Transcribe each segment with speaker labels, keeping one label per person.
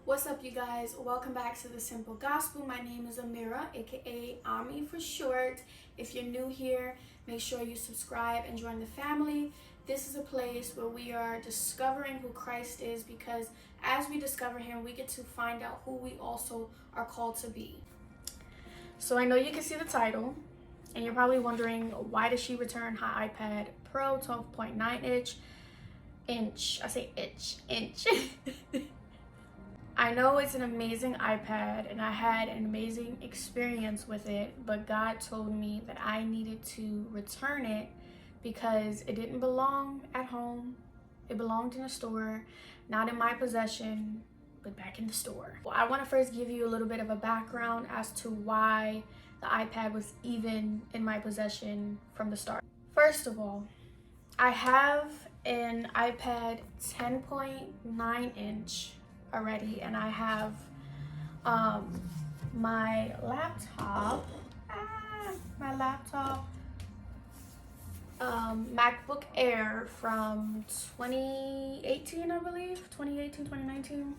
Speaker 1: What's up, you guys? Welcome back to the Simple Gospel. My name is Amira, aka Ami for short. If you're new here, make sure you subscribe and join the family. This is a place where we are discovering who Christ is, because as we discover him, we get to find out who we also are called to be. So I know you can see the title, and you're probably wondering, why did she return her iPad Pro 12.9 inch? I say inch. I know it's an amazing iPad and I had an amazing experience with it, but God told me that I needed to return it because it didn't belong at home. It belonged in a store, not in my possession, but back in the store. Well, I want to first give you a little bit of a background as to why the iPad was even in my possession from the start. First of all, I have an iPad 10.9 inch already, and I have my laptop MacBook Air from 2018, I believe, 2019.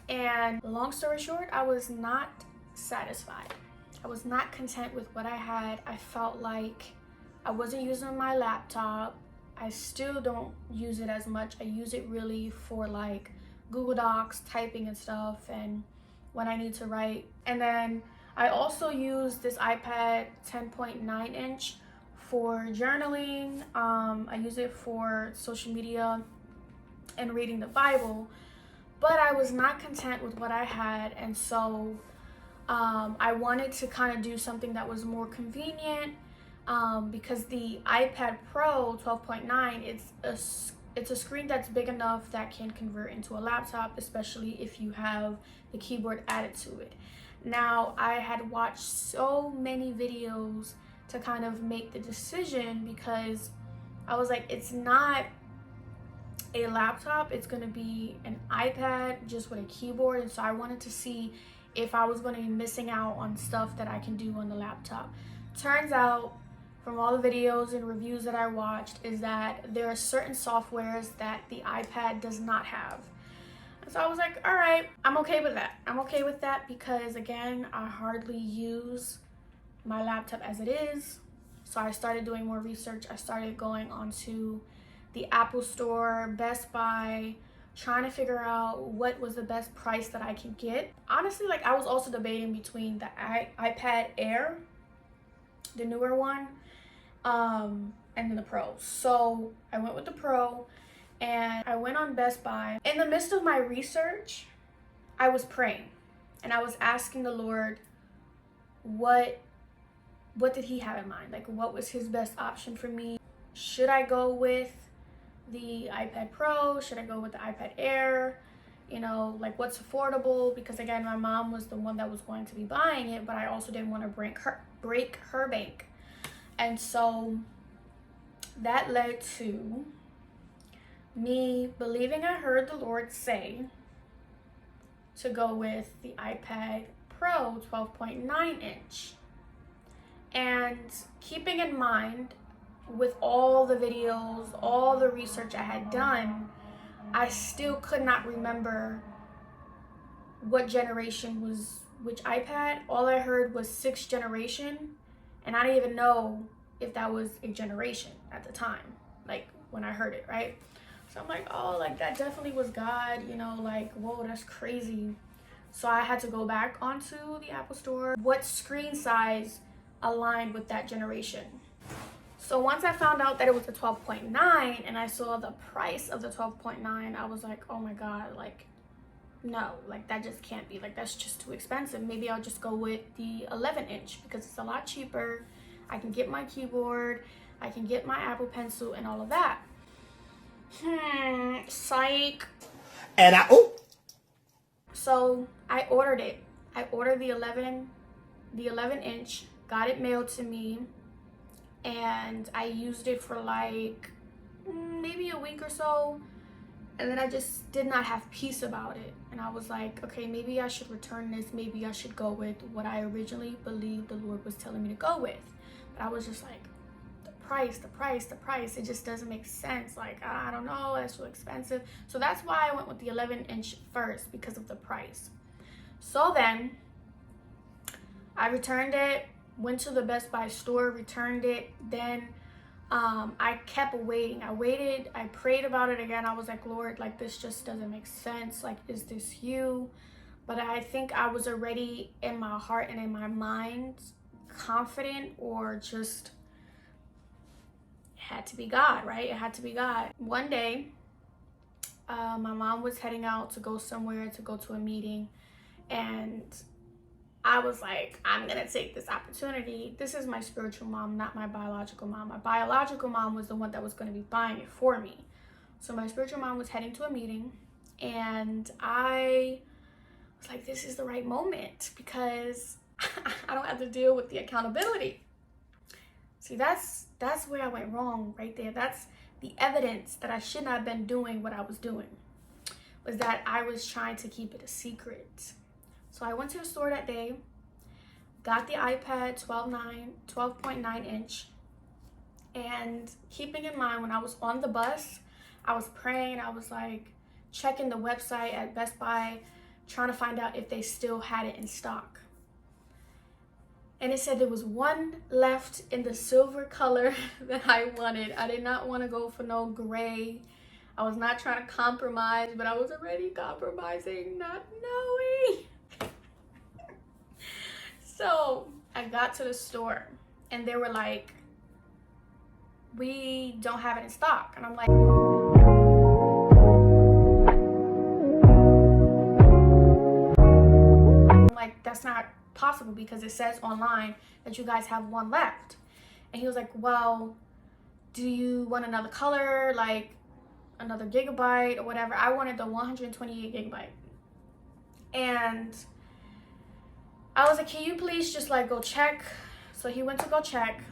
Speaker 1: And long story short, I was not satisfied. I was not content with what I had. I felt like I wasn't using my laptop. I still don't use it as much. I use it really for like Google Docs, typing and stuff, and when I need to write. And then I also use this iPad 10.9 inch for journaling. I use it for social media and reading the Bible, but I was not content with what I had, and so I wanted to kind of do something that was more convenient, because the iPad Pro 12.9, it's a screen that's big enough that can convert into a laptop, especially if you have the keyboard added to it. Now, I had watched so many videos to kind of make the decision, because I was like, it's not a laptop, it's going to be an iPad just with a keyboard. And so I wanted to see if I was going to be missing out on stuff that I can do on the laptop. Turns out, from all the videos and reviews that I watched, is that there are certain softwares that the iPad does not have. And so I was like, all right, I'm okay with that. I'm okay with that because, again, I hardly use my laptop as it is. So I started doing more research. I started going onto the Apple Store, Best Buy, trying to figure out what was the best price that I can get. Honestly, like, I was also debating between the iPad Air, the newer one, and then the Pro. So I went with the Pro, and I went on Best Buy. In the midst of my research, I was praying and I was asking the Lord, what did he have in mind? Like, what was his best option for me? Should I go with the iPad Pro? Should I go with the iPad Air? You know, like, what's affordable? Because again, my mom was the one that was going to be buying it, but I also didn't want to break her bank. And so that led to me believing I heard the Lord say to go with the iPad Pro 12.9 inch. And keeping in mind, with all the videos, all the research I had done, I still could not remember what generation was which iPad. All I heard was 6th generation, and I didn't even know if that was a generation at the time, like when I heard it, right? So I'm like, oh, like, that definitely was God, you know, like, whoa, that's crazy. So I had to go back onto the Apple Store. What screen size aligned with that generation? So once I found out that it was a 12.9 and I saw the price of the 12.9, I was like, oh my God, like, no, like, that just can't be, like, that's just too expensive. Maybe I'll just go with the 11 inch because it's a lot cheaper. I can get my keyboard, I can get my Apple Pencil and all of that. Psych.
Speaker 2: And
Speaker 1: So I ordered it. I ordered the 11 inch, got it mailed to me, and I used it for like maybe a week or so. And then I just did not have peace about it. And I was like, okay, maybe I should return this. Maybe I should go with what I originally believed the Lord was telling me to go with. But I was just like, the price. It just doesn't make sense. Like, I don't know, that's too expensive. So that's why I went with the 11-inch first, because of the price. So then I returned it, went to the Best Buy store, returned it. Then I kept waiting. I waited, I prayed about it again. I was like, Lord, like, this just doesn't make sense. Like, is this you? But I think I was already in my heart and in my mind confident, or just, it had to be God, right? It had to be God. One day, my mom was heading out to go somewhere, to go to a meeting, and I was like, I'm gonna take this opportunity. This is my spiritual mom, not my biological mom. My biological mom was the one that was gonna be buying it for me. So my spiritual mom was heading to a meeting, and I was like, this is the right moment, because I don't have to deal with the accountability. See, that's where I went wrong right there. That's the evidence that I should not have been doing what I was doing, was that I was trying to keep it a secret. So I went to the store that day, got the iPad 12.9 inch, and keeping in mind, when I was on the bus, I was praying. I was like checking the website at Best Buy, trying to find out if they still had it in stock. And it said there was one left in the silver color that I wanted. I did not want to go for no gray. I was not trying to compromise, but I was already compromising, not knowing. So I got to the store, and they were like, we don't have it in stock. And I'm like, that's not possible, because it says online that you guys have one left. And he was like, well, do you want another color, like another gigabyte or whatever? I wanted the 128 gigabyte. And I was like, can you please just like go check? So he went to go check.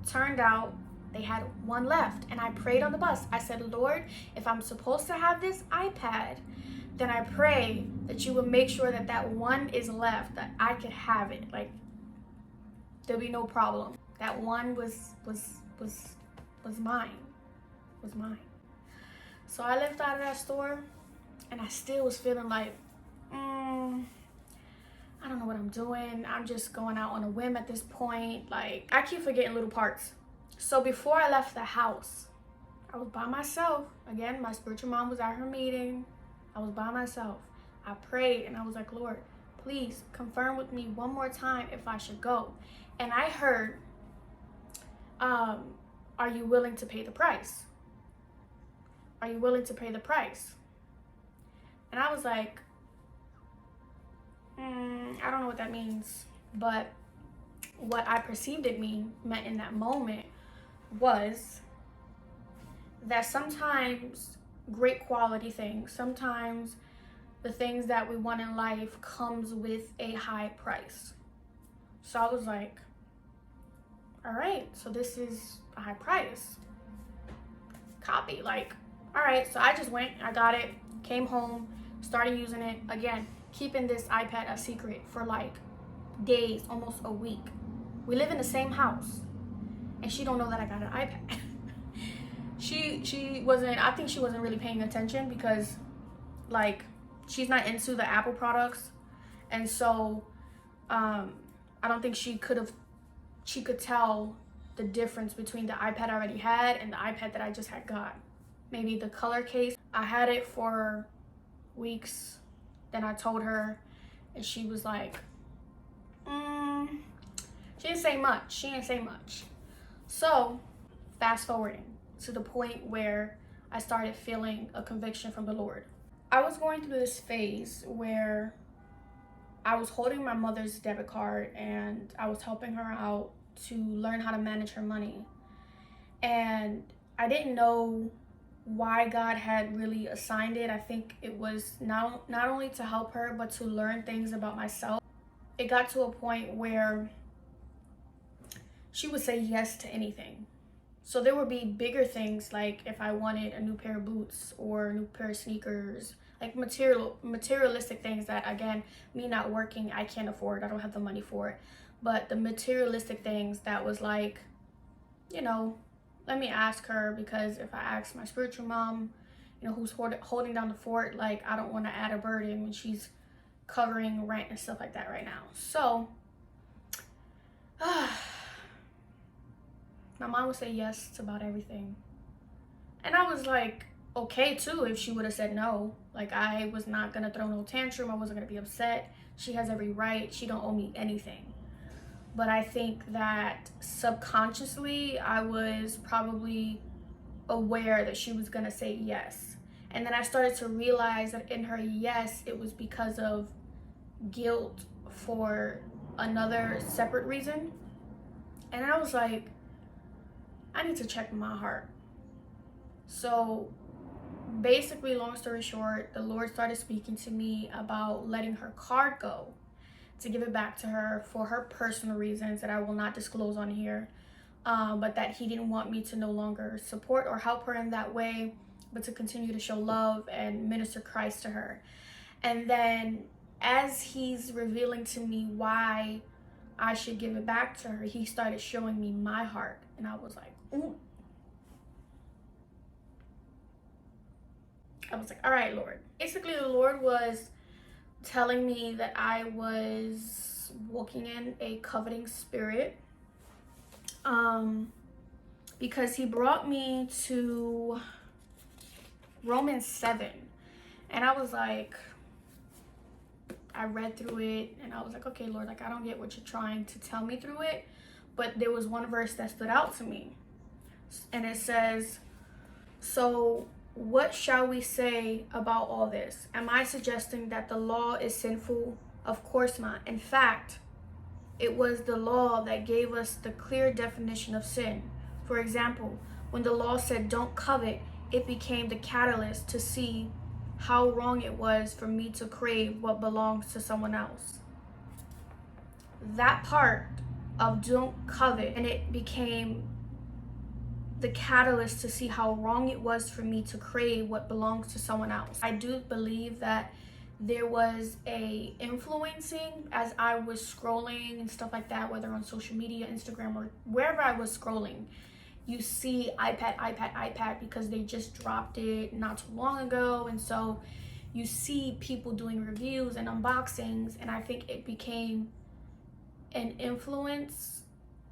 Speaker 1: Turned out they had one left. And I prayed on the bus. I said, Lord, if I'm supposed to have this iPad, then I pray that you would make sure that that one is left, that I could have it. Like, there'll be no problem. That one was mine. Was mine. So I left out of that store, and I still was feeling like, I don't know what I'm doing. I'm just going out on a whim at this point. Like, I keep forgetting little parts. So before I left the house, I was by myself. Again, my spiritual mom was at her meeting. I was by myself. I prayed, and I was like, Lord, please confirm with me one more time if I should go. And I heard, are you willing to pay the price? Are you willing to pay the price? And I was like, I don't know what that means. But what I perceived it meant in that moment was that sometimes great quality things, sometimes the things that we want in life comes with a high price. So I was like, all right, so this is a high price. Copy, like, all right. So I just went, I got it, came home, started using it. Again, keeping this iPad a secret for like days, almost a week. We live in the same house, and she don't know that I got an iPad. She wasn't, I think she wasn't really paying attention, because like, she's not into the Apple products. And so I don't think she could tell the difference between the iPad I already had and the iPad that I just had got. Maybe the color case. I had it for weeks. Then I told her, and she was like, she didn't say much. So fast forwarding to the point where I started feeling a conviction from the Lord. I was going through this phase where I was holding my mother's debit card, and I was helping her out to learn how to manage her money. And I didn't know why God had really assigned it. I think it was not only to help her, but to learn things about myself. It got to a point where she would say yes to anything. So there would be bigger things, like if I wanted a new pair of boots or a new pair of sneakers, like materialistic things that, again, me not working, I can't afford. I don't have the money for it. But the materialistic things that was like, you know, let me ask her, because if I ask my spiritual mom, you know, who's holding down the fort, like, I don't want to add a burden when she's covering rent and stuff like that right now. So my mom would say yes to about everything. And I was like, okay too, if she would have said no. Like, I was not gonna throw no tantrum. I wasn't gonna be upset. She has every right. She don't owe me anything. But I think that subconsciously I was probably aware that she was gonna say yes. And then I started to realize that in her yes, it was because of guilt for another separate reason. And I was like, I need to check my heart. So basically, long story short, the Lord started speaking to me about letting her card go, to give it back to her for her personal reasons that I will not disclose on here, but that he didn't want me to no longer support or help her in that way, but to continue to show love and minister Christ to her. And then as he's revealing to me why I should give it back to her, he started showing me my heart. And I was like, ooh. I was like, all right, Lord. Basically, the Lord was telling me that I was walking in a coveting spirit, because he brought me to Romans 7. And I was like, I read through it and I was like, okay, Lord, like, I don't get what you're trying to tell me through it. But there was one verse that stood out to me. And it says, so what shall we say about all this? Am I suggesting that the law is sinful? Of course not. In fact, it was the law that gave us the clear definition of sin. For example, when the law said don't covet, it became the catalyst to see how wrong it was for me to crave what belongs to someone else. That part of don't covet, and it became the catalyst to see how wrong it was for me to crave what belongs to someone else. I do believe that there was a influencing as I was scrolling and stuff like that, whether on social media, Instagram, or wherever I was scrolling. You see iPad, because they just dropped it not too long ago. And so you see people doing reviews and unboxings, and I think it became an influence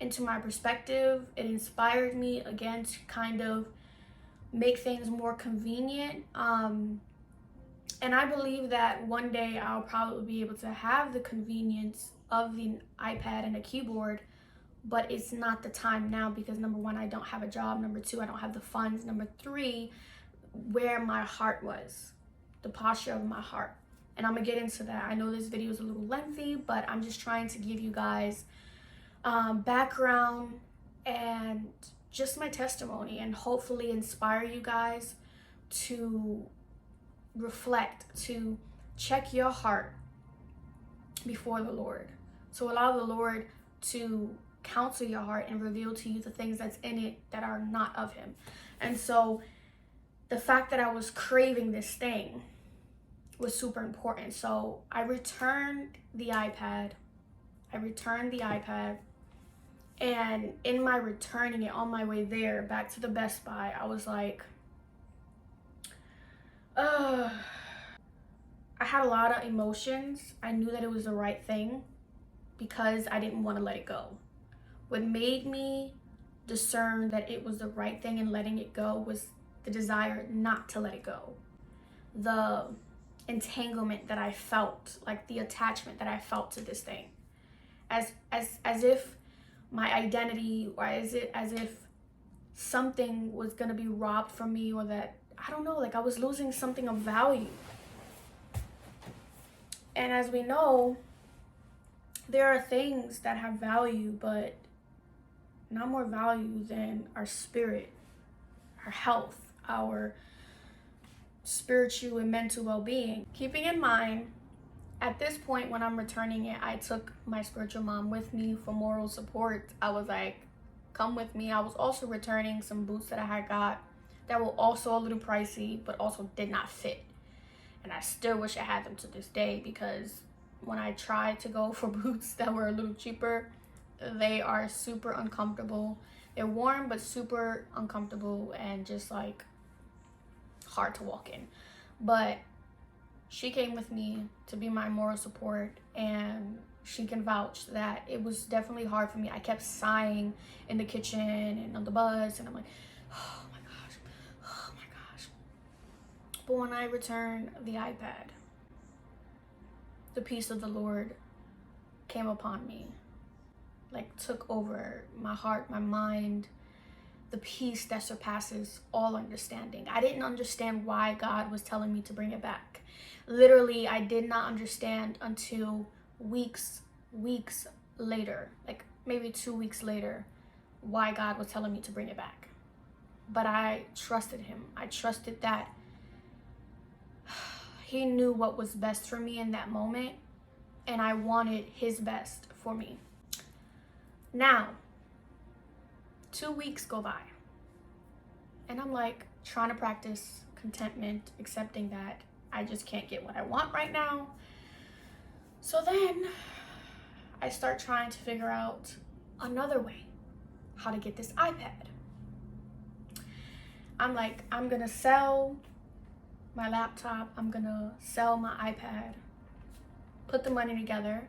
Speaker 1: into my perspective. It inspired me again to kind of make things more convenient. And I believe that one day I'll probably be able to have the convenience of the iPad and a keyboard, but it's not the time now, because number one, I don't have a job. Number two, I don't have the funds. Number three, where my heart was, the posture of my heart. And I'm gonna get into that. I know this video is a little lengthy, but I'm just trying to give you guys background and just my testimony, and hopefully inspire you guys to reflect, to check your heart before the Lord, to allow the Lord to counsel your heart and reveal to you the things that's in it that are not of him. And so the fact that I was craving this thing was super important. So I returned the iPad. And in my returning it, on my way there back to the Best Buy, I was like, I had a lot of emotions. I knew that it was the right thing because I didn't want to let it go. What made me discern that it was the right thing and letting it go was the desire not to let it go. The entanglement that I felt, like the attachment that I felt to this thing. As if my identity, or as if something was gonna be robbed from me, or that, I don't know, like I was losing something of value. And as we know, there are things that have value, but not more value than our spirit, our health, our spiritual and mental well-being. Keeping in mind, at this point when I'm returning it, I took my spiritual mom with me for moral support. I was like, come with me. I was also returning some boots that I had got that were also a little pricey, but also did not fit. And I still wish I had them to this day, because when I tried to go for boots that were a little cheaper, they are super uncomfortable. They're warm but super uncomfortable and just like hard to walk in. But she came with me to be my moral support, and she can vouch that it was definitely hard for me. I kept sighing in the kitchen and on the bus, and I'm like, oh my gosh, oh my gosh. But when I returned the iPad, the peace of the Lord came upon me, like took over my heart, my mind, the peace that surpasses all understanding. I didn't understand why God was telling me to bring it back. Literally, I did not understand until weeks later, like maybe 2 weeks later, why God was telling me to bring it back. But I trusted him. I trusted that he knew what was best for me in that moment, and I wanted his best for me. Now, 2 weeks go by, and I'm like trying to practice contentment, accepting that I just can't get what I want right now. So then I start trying to figure out another way how to get this iPad. I'm like, I'm gonna sell my laptop, I'm gonna sell my iPad, put the money together,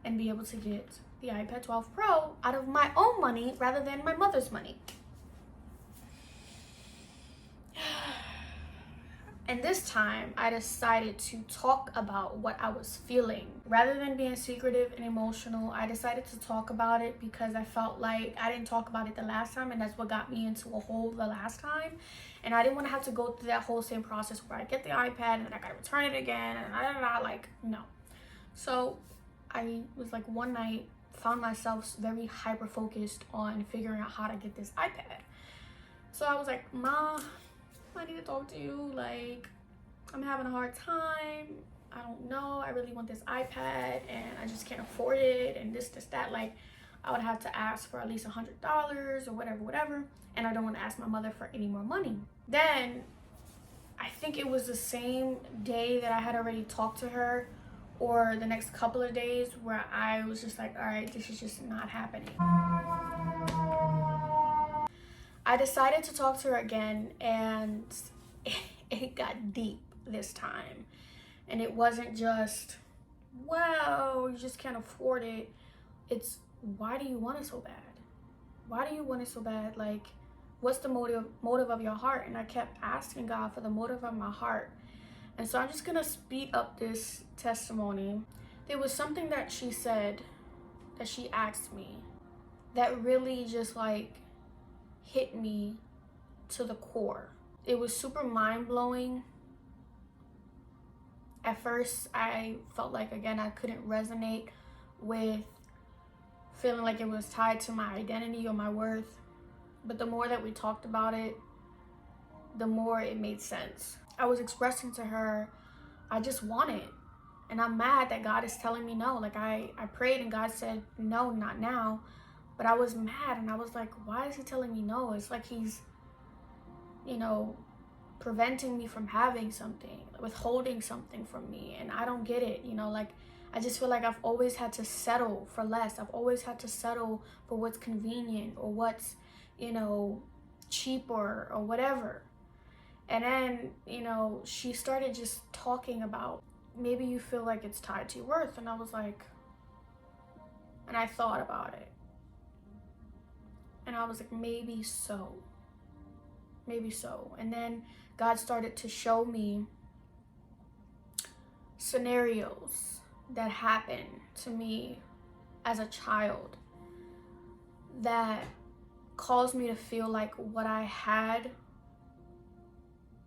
Speaker 1: and be able to get the iPad 12 Pro out of my own money rather than my mother's money. And this time I decided to talk about what I was feeling. Rather than being secretive and emotional, I decided to talk about it because I felt like I didn't talk about it the last time, and that's what got me into a hole the last time. And I didn't want to have to go through that whole same process where I get the iPad and then I gotta return it again and like, no. So I was like, one night, found myself very hyper focused on figuring out how to get this iPad. So I was like, Ma, I need to talk to you. Like, I'm having a hard time. I don't know. I really want this iPad and I just can't afford it, and this, that. Like, I would have to ask for at least $100 or whatever. And I don't want to ask my mother for any more money. Then I think it was the same day that I had already talked to her, or the next couple of days, where I was just like, all right, this is just not happening. I decided to talk to her again, and it got deep this time. And it wasn't just, well, you just can't afford it. It's, why do you want it so bad? Why do you want it so bad? Like, what's the motive of your heart? And I kept asking God for the motive of my heart. And so I'm just gonna speed up this testimony. There was something that she said, that she asked me, that really just like hit me to the core. It was super mind-blowing. At first, I felt like, again, I couldn't resonate with feeling like it was tied to my identity or my worth. But the more that we talked about it, the more it made sense. I was expressing to her, I just want it. And I'm mad that God is telling me no. Like, I prayed and God said, no, not now. But I was mad, and I was like, why is he telling me no? It's like he's, you know, preventing me from having something, withholding something from me. And I don't get it, you know, like, I just feel like I've always had to settle for less. I've always had to settle for what's convenient or what's, you know, cheaper or whatever. And then, you know, she started just talking about, maybe you feel like it's tied to your worth. And I was like, and I thought about it. And I was like, maybe so. Maybe so. And then God started to show me scenarios that happened to me as a child that caused me to feel like what I had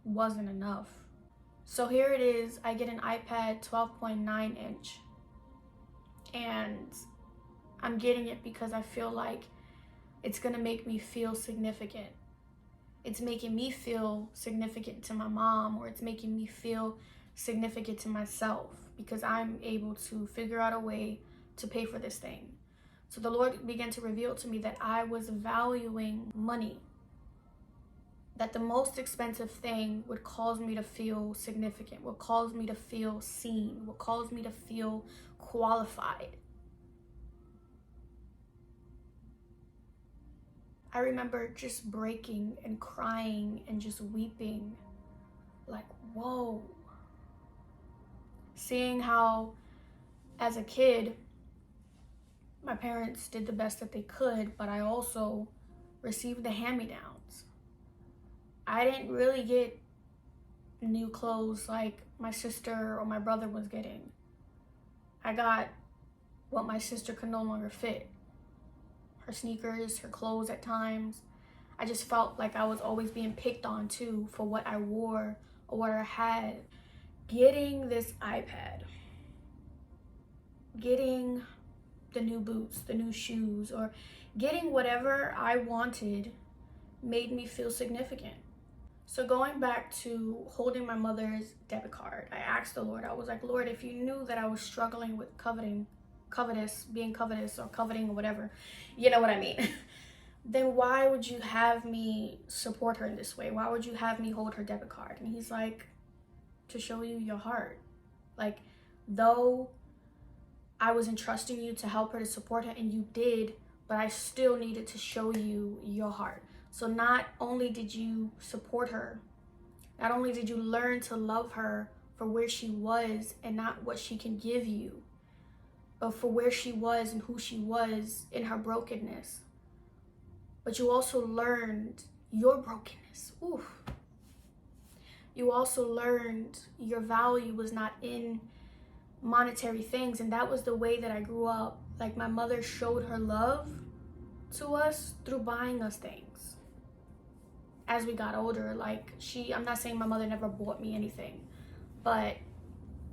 Speaker 1: wasn't enough. So here it is, I get an iPad 12.9 inch, and I'm getting it because I feel like it's gonna make me feel significant. It's making me feel significant to my mom, or it's making me feel significant to myself because I'm able to figure out a way to pay for this thing. So the Lord began to reveal to me that I was valuing money, that the most expensive thing would cause me to feel significant, would cause me to feel seen, would cause me to feel qualified. I remember just breaking and crying and just weeping, like, whoa. Seeing how, as a kid, my parents did the best that they could, but I also received the hand-me-downs. I didn't really get new clothes like my sister or my brother was getting. I got what my sister could no longer fit. Her sneakers, her clothes at times. I just felt like I was always being picked on too for what I wore or what I had. Getting this iPad, getting the new boots, the new shoes, or getting whatever I wanted made me feel significant. So going back to holding my mother's debit card, I asked the Lord, I was like, Lord, if you knew that I was struggling with being covetous or coveting or whatever, you know what I mean, then why would you have me support her in this way? Why would you have me hold her debit card? And he's like, to show you your heart. Like, though I was entrusting you to help her, to support her, and you did, but I still needed to show you your heart. So not only did you support her, not only did you learn to love her for where she was and not what she can give you, but for where she was and who she was in her brokenness, but you also learned your brokenness. Oof. You also learned your value was not in monetary things, and that was the way that I grew up. Like, my mother showed her love to us through buying us things. As we got older, like, I'm not saying my mother never bought me anything, but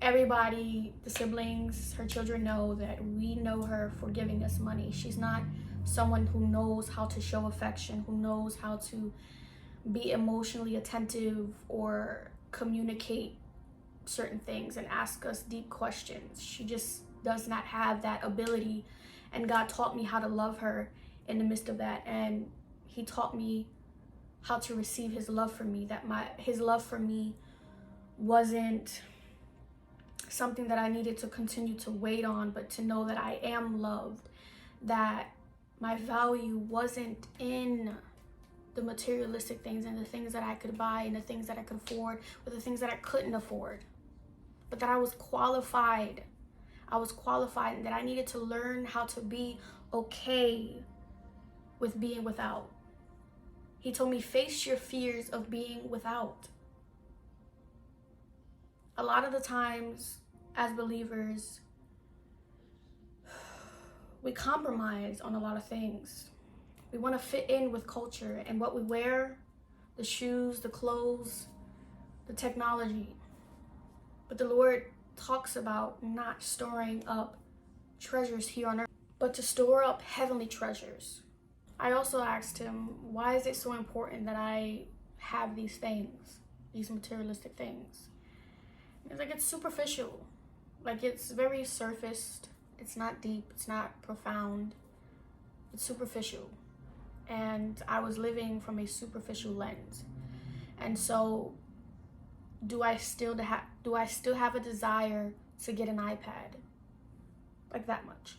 Speaker 1: everybody, the siblings, her children know that we know her for giving us money. She's not someone who knows how to show affection, who knows how to be emotionally attentive or communicate certain things and ask us deep questions. She just does not have that ability, and God taught me how to love her in the midst of that, and he taught me how to receive his love for me, that his love for me wasn't something that I needed to continue to wait on, but to know that I am loved, that my value wasn't in the materialistic things and the things that I could buy and the things that I could afford or the things that I couldn't afford, but that I was qualified. I was qualified, and that I needed to learn how to be okay with being without. He told me, face your fears of being without. A lot of the times as believers, we compromise on a lot of things. We want to fit in with culture and what we wear, the shoes, the clothes, the technology. But the Lord talks about not storing up treasures here on earth, but to store up heavenly treasures. I also asked him, why is it so important that I have these things, these materialistic things? It's like, it's superficial. Like, it's very surfaced. It's not deep. It's not profound. It's superficial. And I was living from a superficial lens. And so do I still have a desire to get an iPad? Like, that much.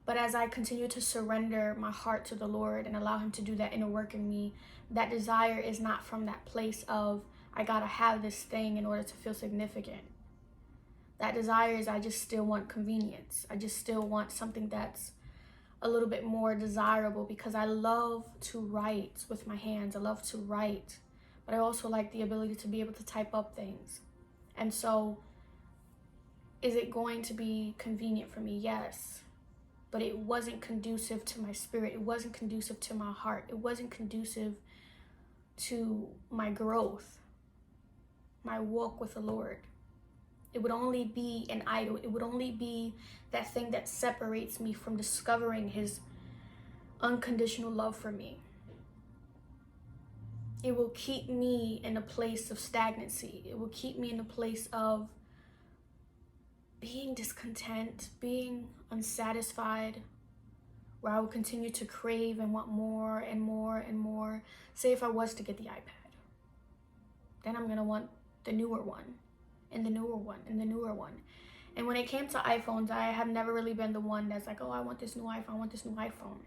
Speaker 1: But as I continue to surrender my heart to the Lord and allow him to do that inner work in me, that desire is not from that place of, I gotta have this thing in order to feel significant. That desire is, I just still want convenience. I just still want something that's a little bit more desirable, because I love to write with my hands. I love to write, but I also like the ability to be able to type up things. And so, is it going to be convenient for me? Yes. But it wasn't conducive to my spirit. It wasn't conducive to my heart. It wasn't conducive to my growth, my walk with the Lord. It would only be an idol. It would only be that thing that separates me from discovering his unconditional love for me. It will keep me in a place of stagnancy. It will keep me in a place of being discontent, being unsatisfied, where I will continue to crave and want more and more and more. Say if I was to get the iPad, then I'm gonna want the newer one, and the newer one, and the newer one. And when it came to iPhones, I have never really been the one that's like, oh, I want this new iPhone, I want this new iPhone.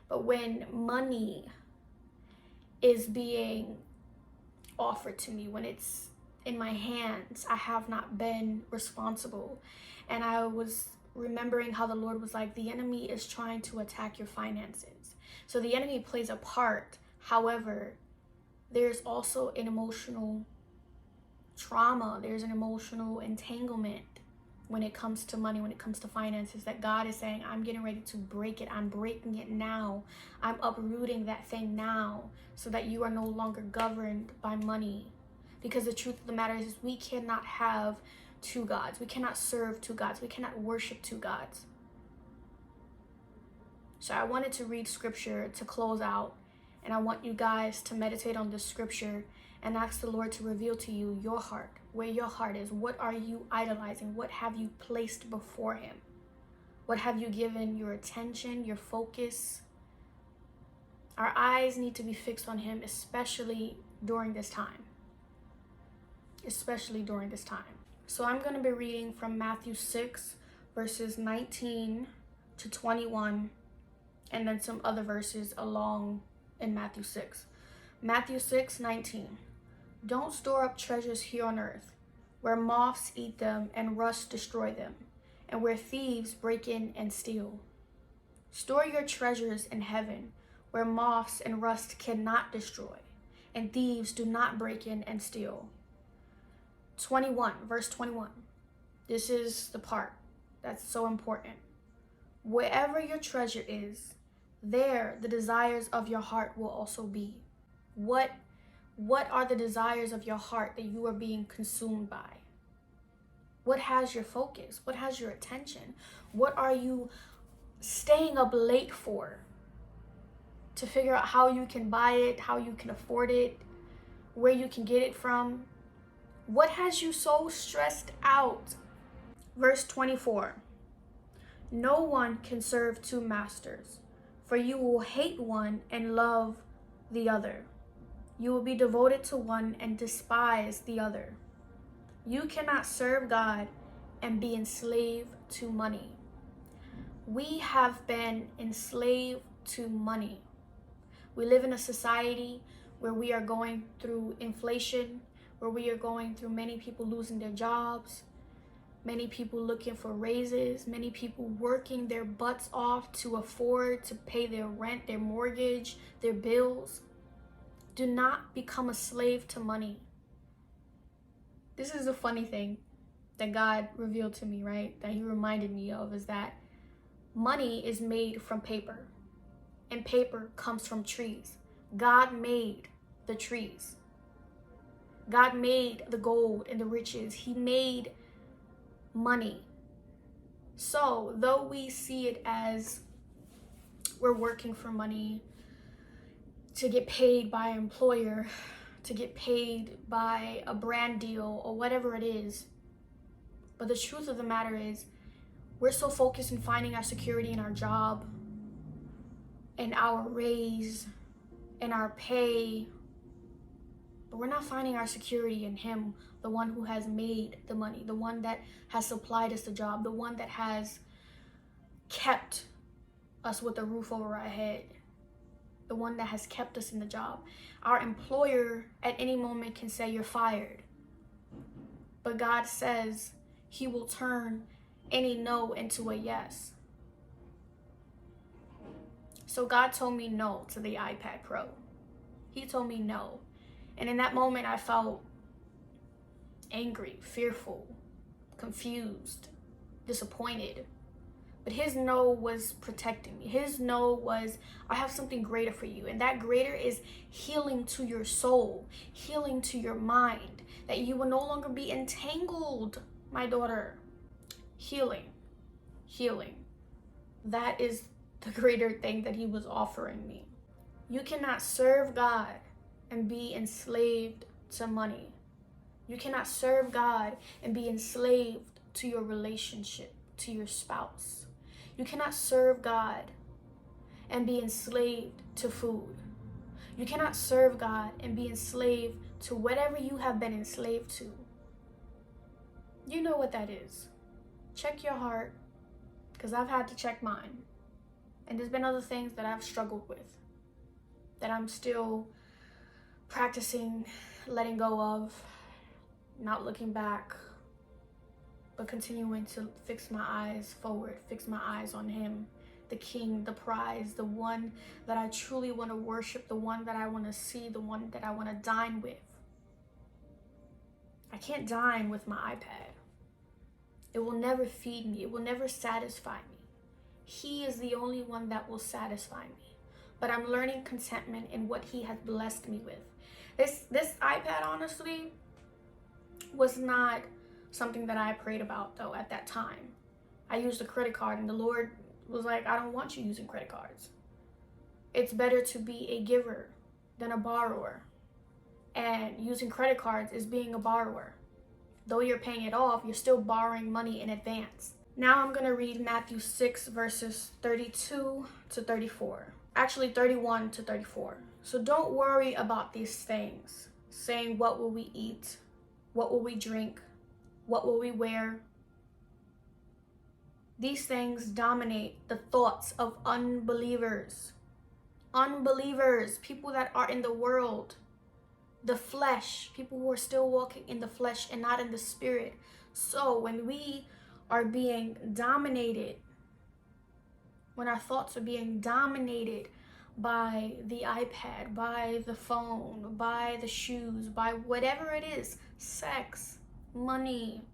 Speaker 1: But when money is being offered to me, when it's in my hands, I have not been responsible. And I was remembering how the Lord was like, the enemy is trying to attack your finances. So the enemy plays a part. However, there's also an emotional trauma. There's an emotional entanglement when it comes to money, when it comes to finances, that God is saying, I'm getting ready to break it. I'm breaking it now. I'm uprooting that thing now so that you are no longer governed by money. Because the truth of the matter is we cannot have two gods. We cannot serve two gods. We cannot worship two gods. So I wanted to read scripture to close out. And I want you guys to meditate on this scripture and ask the Lord to reveal to you your heart, where your heart is. What are you idolizing? What have you placed before him? What have you given your attention, your focus? Our eyes need to be fixed on him, especially during this time. Especially during this time. So I'm going to be reading from Matthew 6, verses 19 to 21, and then some other verses along in Matthew 6. Matthew 6:19. Don't store up treasures here on earth, where moths eat them and rust destroy them, and where thieves break in and steal. Store your treasures in heaven, where moths and rust cannot destroy, and thieves do not break in and steal. 21, verse 21. This is the part that's so important. Wherever your treasure is, there the desires of your heart will also be. What are the desires of your heart that you are being consumed by? What has your focus? What has your attention? What are you staying up late for? To figure out how you can buy it, how you can afford it, where you can get it from. What has you so stressed out? Verse 24. No one can serve two masters, for you will hate one and love the other. You will be devoted to one and despise the other. You cannot serve God and be enslaved to money. We have been enslaved to money. We live in a society where we are going through inflation, where we are going through many people losing their jobs, many people looking for raises, many people working their butts off to afford to pay their rent, their mortgage, their bills. Do not become a slave to money. This is a funny thing that God revealed to me, right? That he reminded me of, is that money is made from paper, and paper comes from trees. God made the trees. God made the gold and the riches. He made money. So though we see it as we're working for money, to get paid by an employer, to get paid by a brand deal or whatever it is, but the truth of the matter is we're so focused in finding our security in our job, in our raise, in our pay, but we're not finding our security in him, the one who has made the money, the one that has supplied us the job, the one that has kept us with a roof over our head, the one that has kept us in the job. Our employer at any moment can say you're fired, but God says he will turn any no into a yes. So God told me no to the iPad Pro. He told me no. And in that moment, I felt angry, fearful, confused, disappointed. But his no was protecting me. His no was, I have something greater for you. And that greater is healing to your soul, healing to your mind, that you will no longer be entangled, my daughter. Healing. That is the greater thing that he was offering me. You cannot serve God and be enslaved to money. You cannot serve God and be enslaved to your relationship, to your spouse. You cannot serve God and be enslaved to food. You cannot serve God and be enslaved to whatever you have been enslaved to. You know what that is. Check your heart, because I've had to check mine. And there's been other things that I've struggled with, that I'm still practicing letting go of, not looking back, but continuing to fix my eyes forward, fix my eyes on him, the king, the prize, the one that I truly want to worship, the one that I want to see, the one that I want to dine with. I can't dine with my iPad. It will never feed me. It will never satisfy me. He is the only one that will satisfy me. But I'm learning contentment in what he has blessed me with. This iPad, honestly, was not something that I prayed about, though, at that time. I used a credit card, and the Lord was like, I don't want you using credit cards. It's better to be a giver than a borrower. And using credit cards is being a borrower. Though you're paying it off, you're still borrowing money in advance. Now I'm going to read Matthew 6, verses 32 to 34. Actually, 31 to 34. So don't worry about these things, saying, what will we eat? What will we drink? What will we wear? These things dominate the thoughts of unbelievers. Unbelievers, people that are in the world, the flesh, people who are still walking in the flesh and not in the spirit. So when we are being dominated, when our thoughts are being dominated by the iPad, by the phone, by the shoes, by whatever it is, sex, money,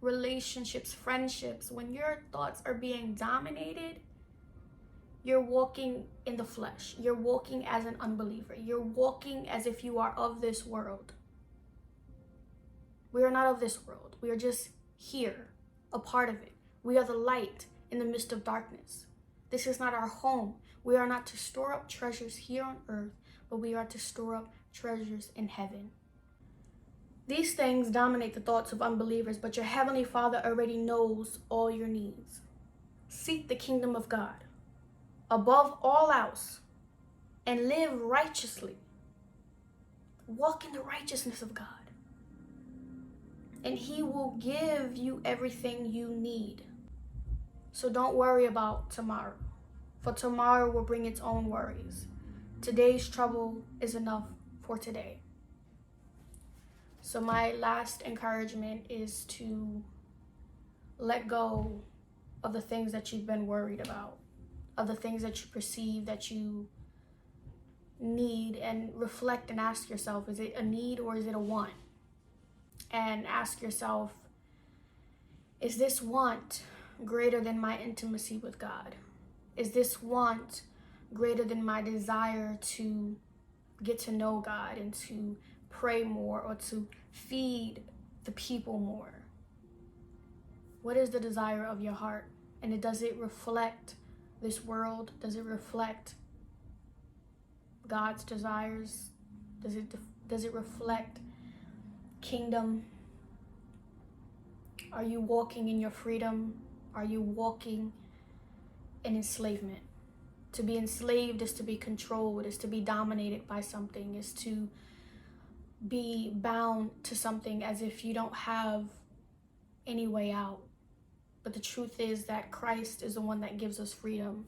Speaker 1: relationships, friendships, when your thoughts are being dominated, you're walking in the flesh. You're walking as an unbeliever. You're walking as if you are of this world. We are not of this world. We are just here, a part of it. We are the light in the midst of darkness. This is not our home. We are not to store up treasures here on earth, but we are to store up treasures in heaven. These things dominate the thoughts of unbelievers, but your heavenly Father already knows all your needs. Seek the kingdom of God above all else and live righteously. Walk in the righteousness of God, and he will give you everything you need. So don't worry about tomorrow, for tomorrow will bring its own worries. Today's trouble is enough for today. So my last encouragement is to let go of the things that you've been worried about, of the things that you perceive that you need, and reflect and ask yourself, is it a need or is it a want? And ask yourself, is this want greater than my intimacy with God? Is this want greater than my desire to get to know God and to pray more or to feed the people more? What is the desire of your heart? And does it reflect this world? Does it reflect God's desires? Does it reflect kingdom? Are you walking in your freedom? Are you walking in enslavement? To be enslaved is to be controlled, is to be dominated by something, is to be bound to something as if you don't have any way out. But the truth is that Christ is the one that gives us freedom.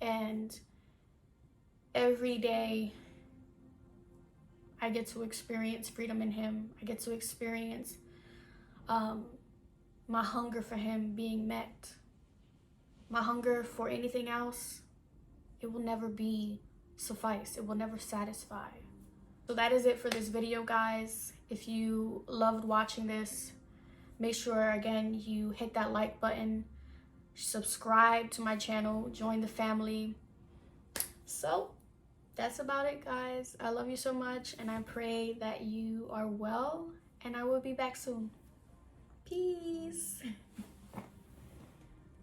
Speaker 1: And every day I get to experience freedom in him. I get to experience my hunger for him being met. My hunger for anything else, it will never be suffice. It will never satisfy. So that is it for this video, guys. If you loved watching this, make sure, again, you hit that like button, subscribe to my channel, join the family. So that's about it, guys. I love you so much, and I pray that you are well, and I will be back soon. Peace.